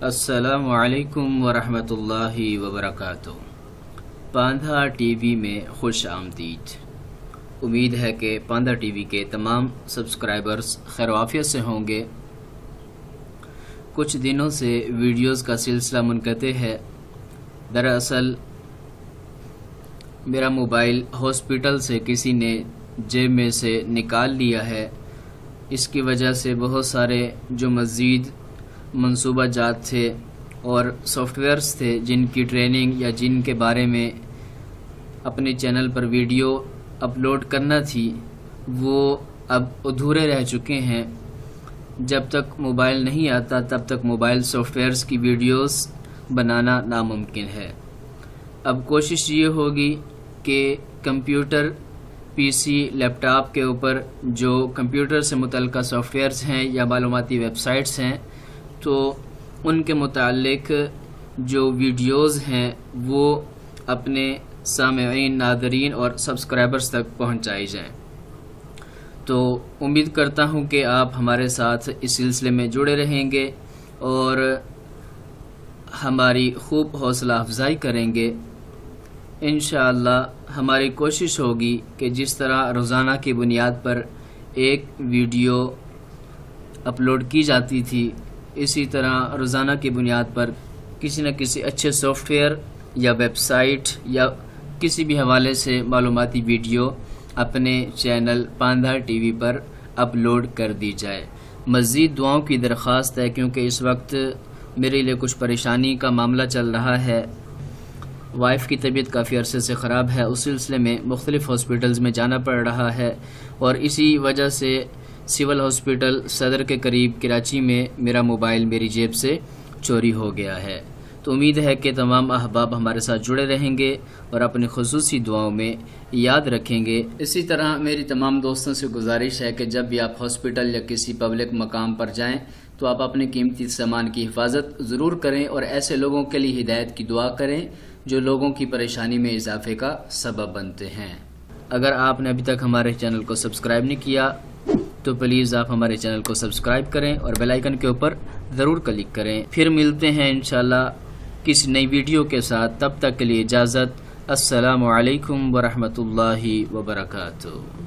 السلام علیکم ورحمۃ اللہ وبرکاتہ۔ پاندھا ٹی وی میں خوش آمدید۔ امید ہے کہ پاندھا ٹی وی کے تمام سبسکرائبرز خیر و عافیت سے ہوں گے۔ کچھ دنوں سے ویڈیوز کا سلسلہ منقطع ہے۔ دراصل میرا موبائل ہاسپٹل سے کسی نے جیب میں سے نکال لیا ہے، اس کی وجہ سے بہت سارے جو مزید منصوبہ جات تھے اور سافٹ ویئرز تھے جن کی ٹریننگ یا جن کے بارے میں اپنے چینل پر ویڈیو اپلوڈ کرنا تھی، وہ اب ادھورے رہ چکے ہیں۔ جب تک موبائل نہیں آتا تب تک موبائل سافٹ ویئرز کی ویڈیوز بنانا ناممکن ہے۔ اب کوشش یہ ہوگی کہ کمپیوٹر، پی سی، لیپ ٹاپ کے اوپر جو کمپیوٹر سے متعلقہ سافٹ ویئرز ہیں یا معلوماتی ویب سائٹس ہیں، تو ان کے متعلق جو ویڈیوز ہیں وہ اپنے سامعین، ناظرین اور سبسکرائبرز تک پہنچائی جائیں۔ تو امید کرتا ہوں کہ آپ ہمارے ساتھ اس سلسلے میں جڑے رہیں گے اور ہماری خوب حوصلہ افزائی کریں گے۔ انشاءاللہ ہماری کوشش ہوگی کہ جس طرح روزانہ کی بنیاد پر ایک ویڈیو اپلوڈ کی جاتی تھی، اسی طرح روزانہ کی بنیاد پر کسی نہ کسی اچھے سافٹ ویئر یا ویب سائٹ یا کسی بھی حوالے سے معلوماتی ویڈیو اپنے چینل پاندھا ٹی وی پر اپلوڈ کر دی جائے۔ مزید دعاؤں کی درخواست ہے کیونکہ اس وقت میرے لیے کچھ پریشانی کا معاملہ چل رہا ہے۔ وائف کی طبیعت کافی عرصے سے خراب ہے، اس سلسلے میں مختلف ہاسپٹلز میں جانا پڑ رہا ہے اور اسی وجہ سے سول ہاسپٹل صدر کے قریب کراچی میں میرا موبائل میری جیب سے چوری ہو گیا ہے۔ تو امید ہے کہ تمام احباب ہمارے ساتھ جڑے رہیں گے اور اپنی خصوصی دعاؤں میں یاد رکھیں گے۔ اسی طرح میری تمام دوستوں سے گزارش ہے کہ جب بھی آپ ہاسپٹل یا کسی پبلک مقام پر جائیں تو آپ اپنے قیمتی سامان کی حفاظت ضرور کریں اور ایسے لوگوں کے لیے ہدایت کی دعا کریں جو لوگوں کی پریشانی میں اضافے کا سبب بنتے ہیں۔ اگر آپ نے ابھی تک ہمارے چینل کو سبسکرائب نہیں کیا تو پلیز آپ ہمارے چینل کو سبسکرائب کریں اور بیل آئیکن کے اوپر ضرور کلک کریں۔ پھر ملتے ہیں انشاءاللہ کسی نئی ویڈیو کے ساتھ، تب تک کے لیے اجازت۔ السلام علیکم ورحمۃ اللہ وبرکاتہ۔